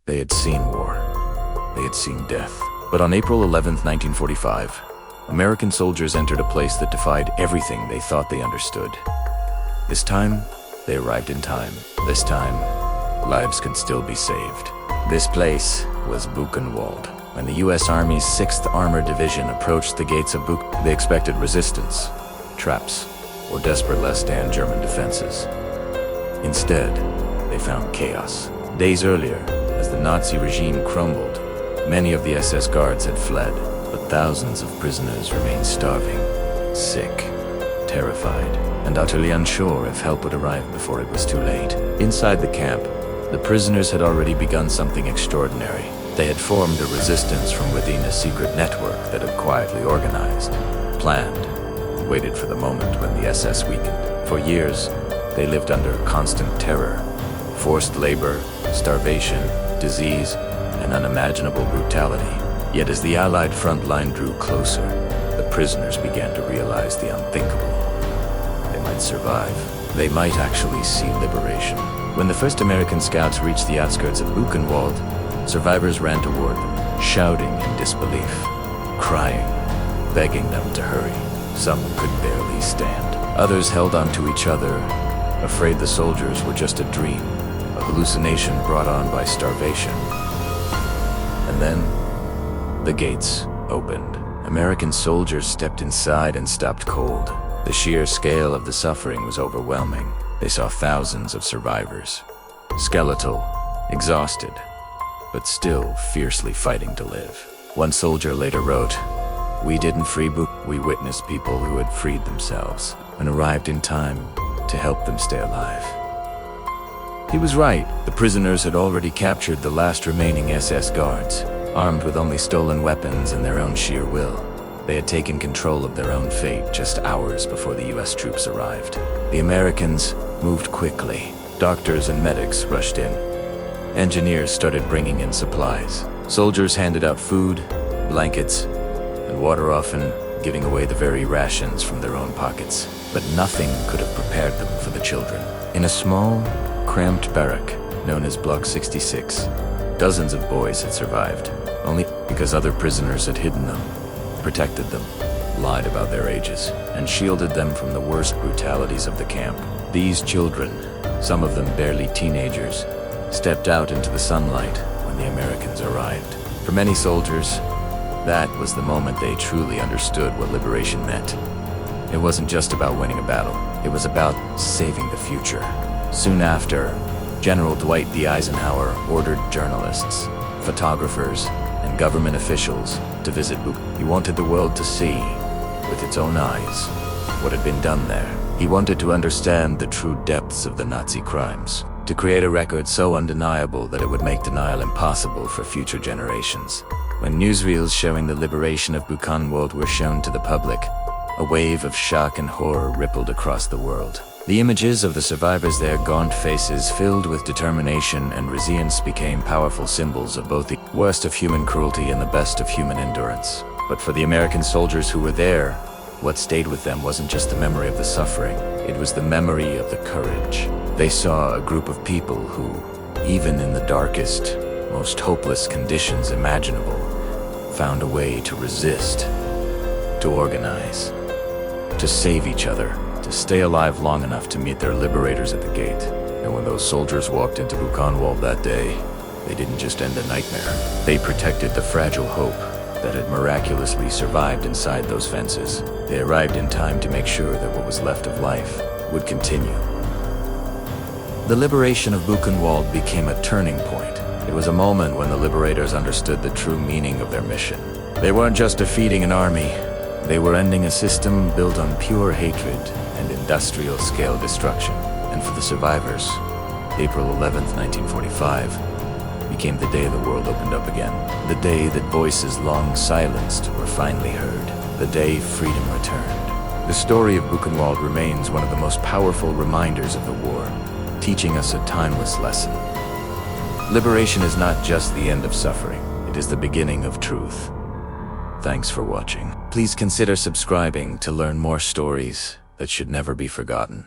They had seen war. They had seen death. But on April 11th, 1945, American soldiers entered a place that defied everything they thought they understood. This time, they arrived in time. This time, lives could still be saved. This place was Buchenwald. When the U.S. Army's 6th Armored Division approached the gates of they expected resistance, traps, or desperate less than German defenses. Instead, they found chaos. Days earlier, as the Nazi regime crumbled, many of the SS guards had fled, but thousands of prisoners remained starving, sick, terrified, and utterly unsure if help would arrive before it was too late. Inside the camp, the prisoners had already begun something extraordinary. They had formed a resistance from within a secret network that had quietly organized, planned, and waited for the moment when the SS weakened. For years, they lived under constant terror, forced labor, starvation, disease, and unimaginable brutality. Yet as the Allied front line drew closer, the prisoners began to realize the unthinkable. They might survive. They might actually see liberation. When the first American scouts reached the outskirts of Buchenwald, survivors ran toward them, shouting in disbelief, crying, begging them to hurry. Some could barely stand. Others held on to each other, afraid the soldiers were just a dream, a hallucination brought on by starvation. And then, the gates opened. American soldiers stepped inside and stopped cold. The sheer scale of the suffering was overwhelming. They saw thousands of survivors, skeletal, exhausted, but still fiercely fighting to live. One soldier later wrote, "We didn't free we witnessed people who had freed themselves and arrived in time to help them stay alive." He was right. The prisoners had already captured the last remaining SS guards, armed with only stolen weapons and their own sheer will. They had taken control of their own fate just hours before the US troops arrived. The Americans moved quickly. Doctors and medics rushed in. Engineers started bringing in supplies. Soldiers handed out food, blankets, and water, often giving away the very rations from their own pockets. But nothing could have prepared them for the children. In a small, cramped barrack known as Block 66, dozens of boys had survived, only because other prisoners had hidden them, protected them, lied about their ages, and shielded them from the worst brutalities of the camp. These children, some of them barely teenagers, stepped out into the sunlight when the Americans arrived. For many soldiers, that was the moment they truly understood what liberation meant. It wasn't just about winning a battle, it was about saving the future. Soon after, General Dwight D. Eisenhower ordered journalists, photographers, and government officials to visit Buchenwald. He wanted the world to see, with its own eyes, what had been done there. He wanted to understand the true depths of the Nazi crimes, to create a record so undeniable that it would make denial impossible for future generations. When newsreels showing the liberation of Buchenwald were shown to the public, a wave of shock and horror rippled across the world. The images of the survivors, their gaunt faces filled with determination and resilience, became powerful symbols of both the worst of human cruelty and the best of human endurance. But for the American soldiers who were there, what stayed with them wasn't just the memory of the suffering, it was the memory of the courage. They saw a group of people who, even in the darkest, most hopeless conditions imaginable, found a way to resist, to organize, to save each other, to stay alive long enough to meet their liberators at the gate. And when those soldiers walked into Buchenwald that day, they didn't just end a nightmare. They protected the fragile hope that had miraculously survived inside those fences. They arrived in time to make sure that what was left of life would continue. The liberation of Buchenwald became a turning point. It was a moment when the liberators understood the true meaning of their mission. They weren't just defeating an army, they were ending a system built on pure hatred and industrial-scale destruction. And for the survivors, April 11th, 1945, became the day the world opened up again. The day that voices long silenced were finally heard. The day freedom returned. The story of Buchenwald remains one of the most powerful reminders of the war, teaching us a timeless lesson. Liberation is not just the end of suffering, it is the beginning of truth. Thanks for watching. Please consider subscribing to learn more stories that should never be forgotten.